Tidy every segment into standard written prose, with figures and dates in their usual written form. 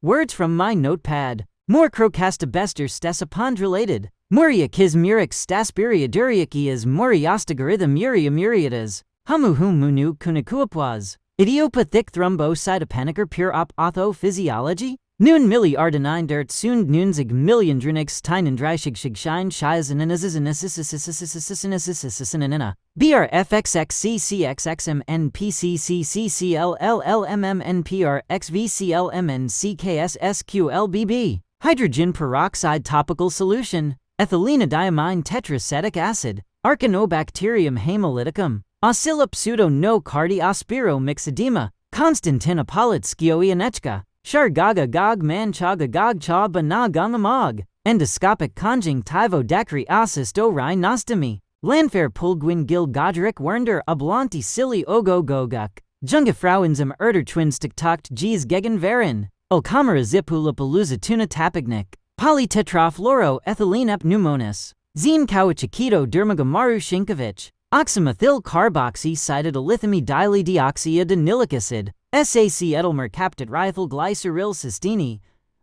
Words from my notepad. More crocastabester stesapondrelated. Muria kis murix staspiria duriakias muriastagorithm muria muriatas. Humuhumunu kunikuapwas. Idiopathic thrombocytopenic pure op otho physiology? Nun milli ardenine dirt sund nunzig million drunix teinen dreishig shigshine shizaninazizinassissinina. BRFXXCCXXMNPCCCCLLMNPRXVCLMNCKSSQLBB. Hydrogen peroxide topical solution. Ethylenediamine tetracetic acid. Archanobacterium hemolyticum. Oscilla pseudo no cardi aspiro mixedema. Konstantin Apolitskioianechka. Shargaga gog man chaga gog cha banag. Endoscopic conjunctivodacry assisto rhinostomy. Landfair pulgwin gil godric wernder oblanti silly ogogoguk. Jungefrauensum erder twinstiktokt gs gegen verin. Ulkamera zipulapalooza tuna tapignik. Polytetrafluoro ethylene pneumonis. Zine kawachiquito dermagamaru shinkovich. Oxamethyl carboxy cited alithymine dilydioxyadenoic acid. SAC edelmercaptid rifle glyceryl cystine.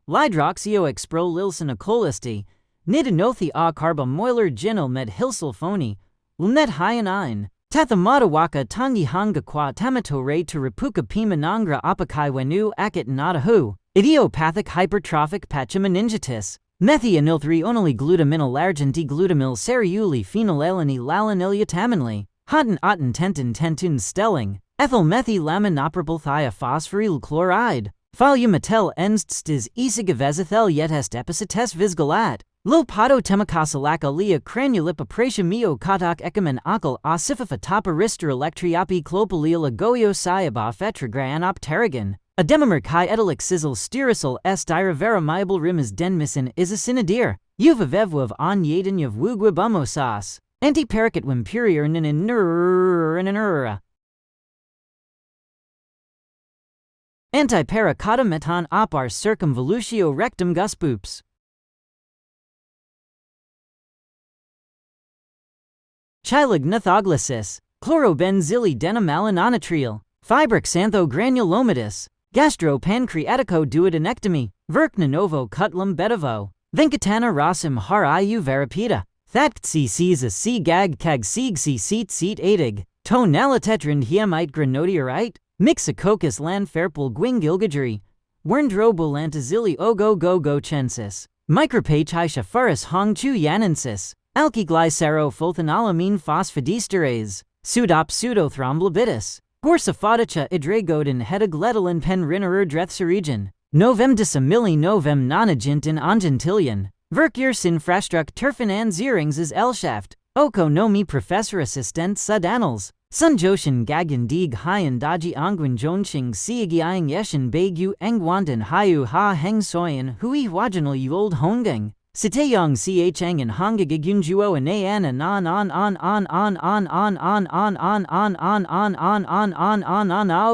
Lidroxyoexprolilsinocholisti. Nidinothi a carbomoiler ginil med hilsulfoni. Lnet hyanine. Tathamatawaka tangi hanga qua tamato re to repuka pima nangra apakai wenu akit nadahu. Idiopathic hypertrophic pachymeningitis. Methianil3 only glutaminylargenti glutamyl seriuli phenylalanine lalanylyutaminly. Hotten otten tentin tentun stelling. Ethylmethylaminoprapyl thiophosphoryl chloride. Folumetel enststis isigavezethel yetest epicites visgalat. Lopato temakasalaka lia cranulipa pratia katak ekamen akal osififa toparister electriopi clopalil agoyo siaba fetragranop pterygon. Ademamer kai etalik sizzle styrosol s diravera rimas denmisin isasinadir. Uvavevwav on yadenyav wugwibumosas. Antiparaket wimperior ninanura. Antiparacotta meton opar circumvolutio rectum guspoops. Chilignathoglossis. Chlorobenzili denamalononatril. Fibrexanthogranulomatous. Gastropancreaticoduodenectomy. Verknanovo cutlum betivo. Venkatana rasim har iu verapita. Thatktsi sees c gag kag siegsi seat adig. Tonalatetrand hiamite granodiorite. Mixococcus lanferpul gwingilgajari. Werndrobulantazili ogogogochensis. Micropachypharis hongchu yanensis. Alkyglycerophothonolamine phosphodiesterase. Pseudop pseudothromboblibitis. Gorsophoticha idragoden hedagletalin penrinerer drethserigen. Novem disamili novem nonagent in ongentillion. Verkurs infrastruct turfin an zierings is elschaft. Oko no mi professor assistent sud-annals. Sunjoshin gagan dig hyan daji angwin jonching siagiang yeshin bagu engwandan hayu ha heng soyan hui wajanal yu old hongang. Siteyong chang and hongagigunjuo and an on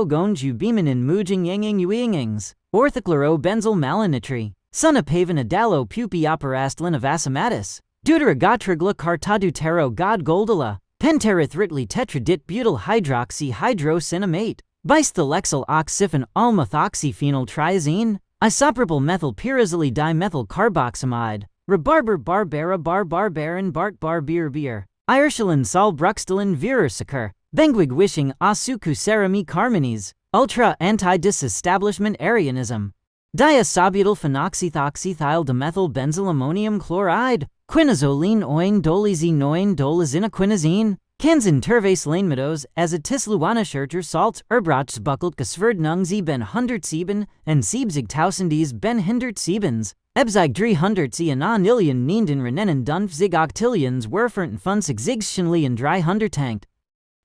gonju beemanin mujing yanging yuingings. Orthochlorobenzyl malonitri. Sunapavan adalo pupi operastlin of asamatis. Deuteragotrigla cartadutero god goldola. Penteritritli tetradit butyl hydroxy hydrocinamate. Bisthalexyl oxyphon almethoxyphenyl triazine. Isopropyl methyl pyrazole dimethyl carboxamide. Rabarber barbara barbarbaran bart beer. Irshilin sol bruxtalin virusacur. Bengwig wishing asuku cerami carmenes. Ultra anti-disestablishment Arianism. Diasobutyl phenoxythoxythiol dimethyl benzylammonium chloride. Quinazoline oin dolizinoin dolazinaquinazine. Kanzin tervase lanemeadows as a tisluanischerter salts erbrachs buckelt gesverdnung ben 107 and siebzig tausendies ben hindert siebens. Ebzig 300 ananillion nienden renenen dunfzig octillions werfern funzig zigschenli and dry hundertankt.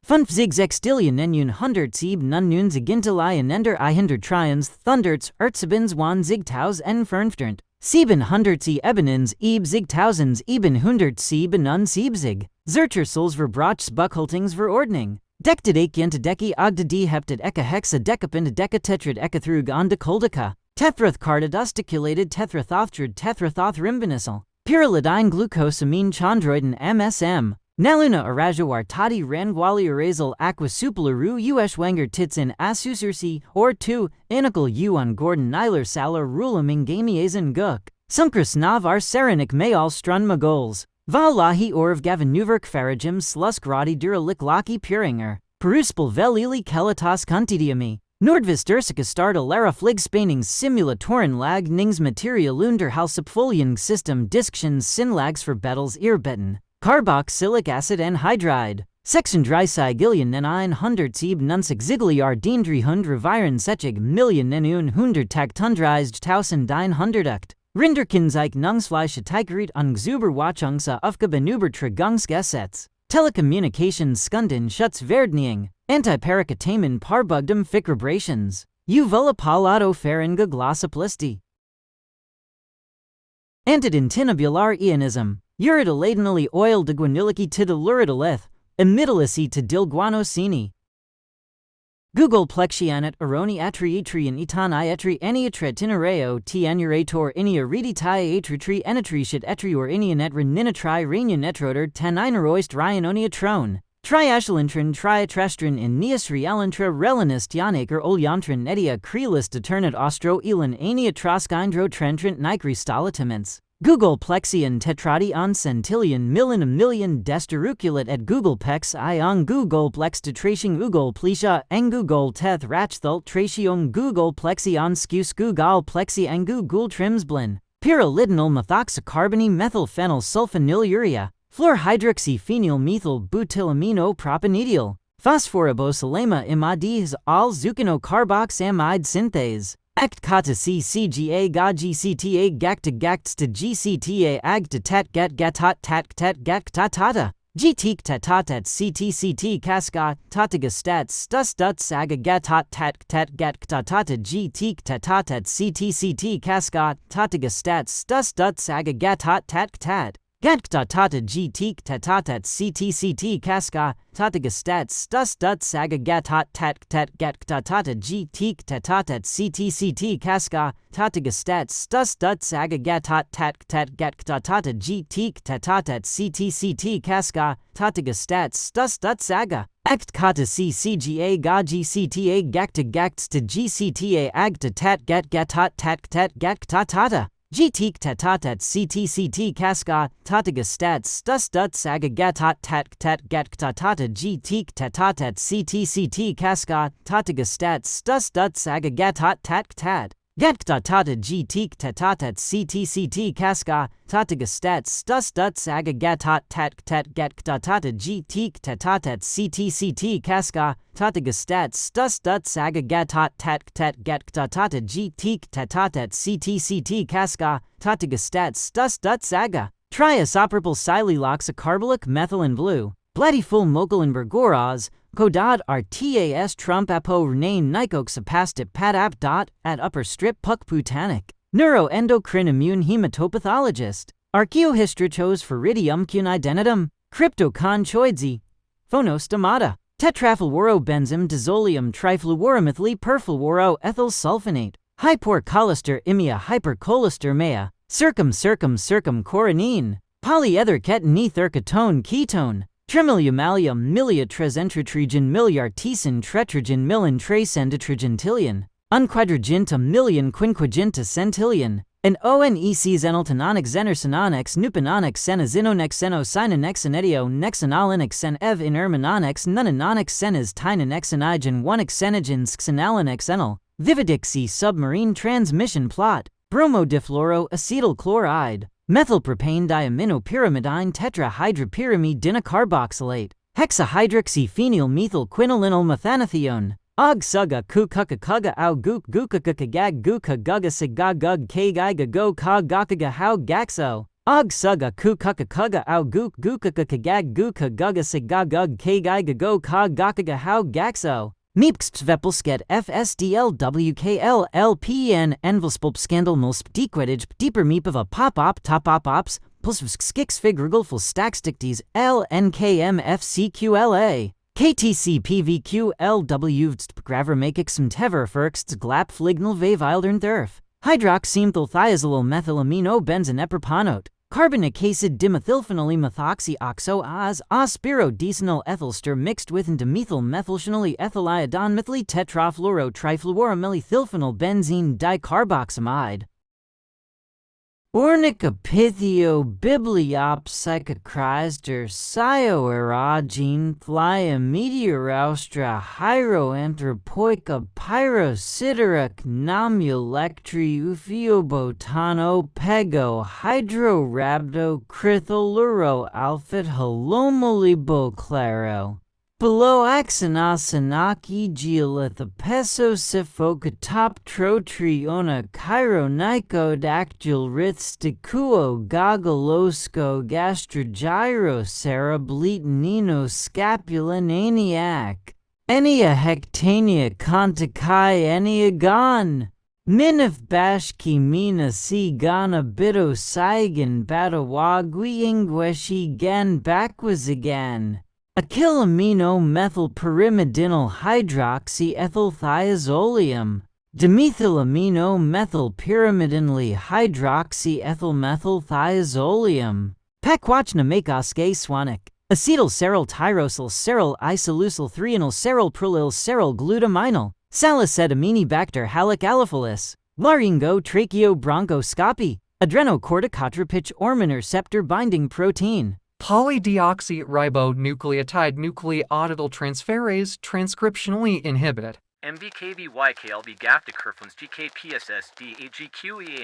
Funfzig sextillion enun 100 sieb nun nun zigintelai and ender I hinder trions thunderts ertzibens wan zigtaus en fernfternt. Sieben 100 ebenins eb zigtausends eben 100 sieb nun siebzig. Zerchersels verbrachs buckhaltings verordning. Dectid agentadeki ogdadi heptid eka hexa decapend decatetrad ecathrug ondecoldica. Tetrath cardidusticulated tetrathoftrid tetrathothrimbinisol. Pyrrolidine glucosamine chondroitin MSM. Naluna arajo artati rangwali arasal aquasupalaru ueshwanger titsin asusursi, or 2, inakal u on Gordon Nyler Salar rulam ingamiazan guk. Sunkras nav ar serenik mayal strun magols. Valahi orv gavanuvert farajim slusk radi duralik laki puringer. Peruspel velili kelatas kuntidiami. Nordvistursika starta lara fligspanings simulatoren lag nings material under halsapfolian system disctions sinlags for betals earbeten. Carboxylic acid anhydride. Sexendrysygilian nen 107 nunsig zigliar dien hund reviren sechig million nenun 100 tagtundrized tausen 900 Rinderkinsike nungsfleisch teigerit ungzuber wachungsa ufka benuber trigungsgesets. Telecommunications skunden schuts verdning. Antiparacatamen parbugdum ficribrations. Uvula palato faringa glossoplisti. Antidentinobular ionism. Uridoladenally oil de guaniliki to the luridolith, imidalisi to dilguanosini. Google plexianet aroni atriatrian itan iatri eniatretinareo t anurator inia reditai atritri enatriciat etrior inianet reninatri ranian etroder taninaroist ryanoniatrone. Triashilintrin triatrestrin in neosrialantra relinist yanaker olyantrin edia crelis deternat ostro elan ania troskindro trentrant nicristalatiments. Google plexian tetradi on centillion million a million desteruculat at Google pex ion Google plex de tracing Google plesia en Google teth rachthult tracion Google plexion scus Google plexi en Google trimsblin. Pyrrolidinal methoxycarbony methylphenyl sulfonylurea. Fluorhydroxyphenyl methyl butylamino propanediol. Phosphorobosalema imades al zucchinocarboxamide synthase. Act kata CCGA ga GCTA gacta gacts to GCTA ag to tat gatat tat gactatata. GTK tatat CTCT casca tataga stats stat saga gatat tat gactatata GTK tatat CTCT casca tataga stats stat saga gatat tat. Gactatata GTK tatatat CTCT casca tataga stats stat saga gatat gactatata GTK tatatat CTCT casca tataga stats stat saga gatat gactatata GTK tatatat CTCT casca tataga stats stat saga. Act kata CCGA ga GCTA gacta gacts to GCTA ag to gatat gactatata. GTK tatatat CTCT casca tataga stats stat saga gatat gactatata GTK tatatat CTCT casca tataga stats stat saga gatat gactatata GTK tatatat CTCT casca tataga stats stat saga gatat gactatata GTK tatatat CTCT casca tataga stats stat saga gatat gactatata GTK tatatat CTCT casca tataga stats stat saga. Triisoprapyl silyloxycarbolic methylene blue. Bladiful mokalenbergoraz. Kodad RTAS Trump apo Renane Nikoxapastip padap dot at upper strip puck putanic. Neuroendocrine immune hematopathologist. Archaeohistrichos feridium cunidenitum. Cryptoconchoidzi. Phonostomata. Tetrafluorobenzim dizolium trifluoromethyl perfluoroethyl sulfonate. Hyporcholister imia hypercholistermea. Circum coronine. Polyether ketonethylketone ketone. Tremiliumalium milia tresentritrigen miliartesin tretrigen milin tracenditrigentillion. Unquadriginta million quinquaginta centillion. An ONEC zenaltanonic zenersinonics nupanonics senazinonex xenosinonexenetio nexenolinic sen ev inermanonics nunanonic senas tinanexenigen 1 xenogens xenalinic enol. Vividixi submarine transmission plot. Bromodifluoroacetyl chloride. Methylpropane diaminopyrimidine tetrahydropyrimide dinacarboxylate. Hexahydroxyphenyl methyl quinolinol methanathione. Og suga kukuka kuga au guk gukaka gag guka guga siga gug kaiga go ka gakaga how gaxo. Og suga kukuka kuga au guk gukaka gag guka guga siga gug kaiga go ka gakaga how gaxo. Meepstvepelsket FSDLWKLLPN envelspulpskandal mulsp dequedage deeper meep of a pop-op top-op ops plus skix figrigulful stacksticties LNKMFCQLA. KTCPVQLW gravermakixm teverferxt glap flignal vavildern thurf. Hydroxymethylthiazolol methylamino benzonepropanot. Carbonic acid dimethylphenylethoxyoxo-az aspirodecynyl ethylster mixed with dimethyl methylphenyl ethyliodon methyl tetrafluorotrifluoromethylphenyl benzene dicarboxamide. Ornicopitheobibliopsychochrysder cyoerogene flya meteoraustra hieroanthropoica pyrosidera gnomulectri uffiobotano pego hydrorhabdo crytholuro alphat halomoliboclaro. Below axanasanaki geolithopesosiphoca trotriona chironicodactyl rithsticuo gogolosco gastrogyrocerablitenino scapulinaniac. Enia hectania contakai eniagon. Minif bashki mina si gana bido saigan batawagui ingweshi gan bakwazigan. Acylamino methylpyrimidinal hydroxyethylthiazolium. Dimethylamino methylpyrimidinally hydroxyethylmethylthiazolium. Pakwachna makoske swanik. Acetyl seryl tyrosyl seryl isolucyl threonyl seryl prulyl seryl glutaminyl. Salicetamine halic aliphalis. Laringo tracheobronchoscopy. Adrenocorticotropic hormone receptor binding protein. Polydeoxyribonucleotide nucleotidyl transferase transcriptionally inhibited. MVKBYKLB gaftakerflins GKPSSD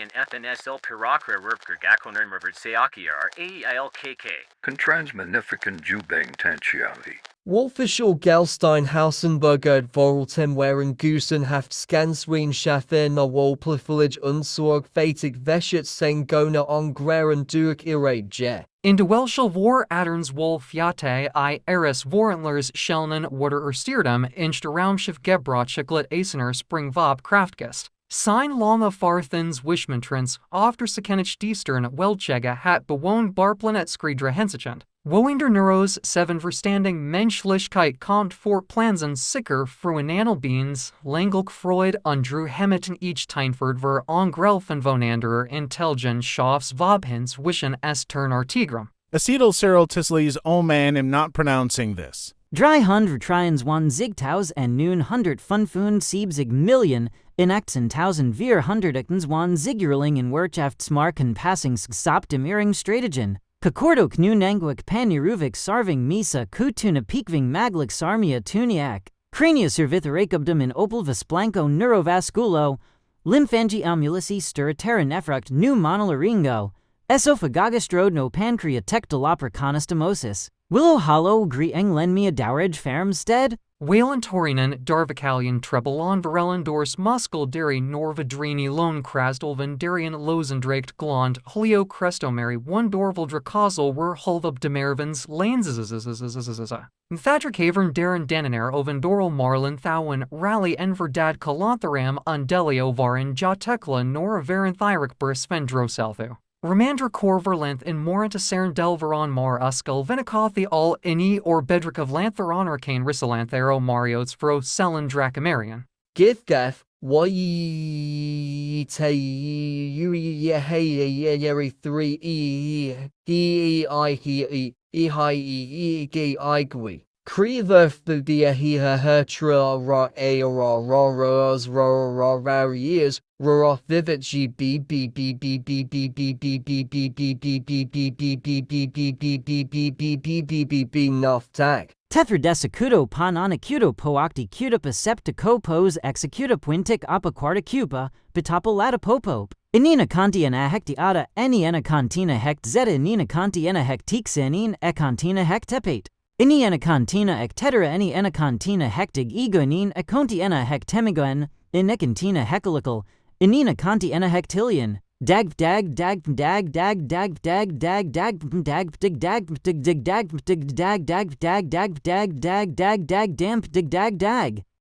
and FNSL pirocra rupker gakonern revert seakiar AEILKK. Contransmanificant Jubeng Tanchiali. Wolfischer Gelstein Hausenberger Vorultem waren Gusen haft Skansween Schaffer na Wolplifillage Unsorg Fatig Veshet Sengona Ongren Duik Irate Je. In de Welshel voor Adderns Wolf Jate I Eris Vorentlers Schelnen Water Stierdam Incht Raumschiff Gebrot Chiclet Asener Spring Vop Kraftgest. Sein Lama Farthens Wishmantrans After Sekenich Diestern Welchega hat bewoond Barplanet Skridra Hensachend. Woinder Neuros 7 Verstanding Menschlichkeit kommt vor Plansen sicker Fruinanal Beans Langelk Freud Undru Hemiten each Teinford ver Ongrelfen Vonander Intelgen Schaffs Vobhens Wischen S Turn Artigram. Acetylseryltisleys man am not pronouncing this. 300 Zigtaus and noon 100 Funfun Siebzig million in 1000 Zigurling in Wirtschaftsmarken passing Saptim Iring Stratagen. Kakordok Nunanguik Paniruvik Sarving Misa Kutuna Peakving Maglik Sarmia Tuniak. Crania cervitharacobdom in Opal Vesplanco Neurovasculo. Lymphangi amulisi Sterotera nephruct Nu monolaringo. Esophagagostrode no pancreatectaloproconostomosis. Willow hollow Grieng Lenmia Dowerage Farmstead. Whalen Torinen, Darvicalian Trebelon Varellen Dors Muskel Dairy Norvadrini Lone Krasdolven Darian Losendrakt Glond Holio Crestomary One Dorval Dracosel Were Hulvub Demervens Lanes Thadric Havern Darren Dananair Ovendoral Marlin Thowen Rally Enverdad Kalantharam Undelio Varin Jotekla Nora Varan Thyric Burs Svendroselthu. Remandra Corverlenth in Morant Saren Delveron Mar Uskel Vinicothi all Ini or Bedrick of Lantheron Arcane Rissalanthero Mariots Fro Selen Dracomarian. Githgath, Yuri 3 E Crever the Hiha Hertra Ra A Ra Ra Ras Ra Ra Rariers Ra Vivid G B B B B B B B B B B B B B B B B Noftak. Tetradesacuto pananacuto poacti cutupa septicopos executa puintic apaquarta cupa, bitopolatapopope. Inina cantiana hectiata eniena cantina hect zeta inina cantiana hectixenin ecantina hectepate. Ini enacantina ectetera any enacantina hectig egonin econti ena hectemigoen, enecantina hecalical, inina canti ena hectilian, dag dag dag dag dag dag dag dag dag dag dig dag dig dig dag dig dag dag dag dag dag dag dag damp dig dag dag.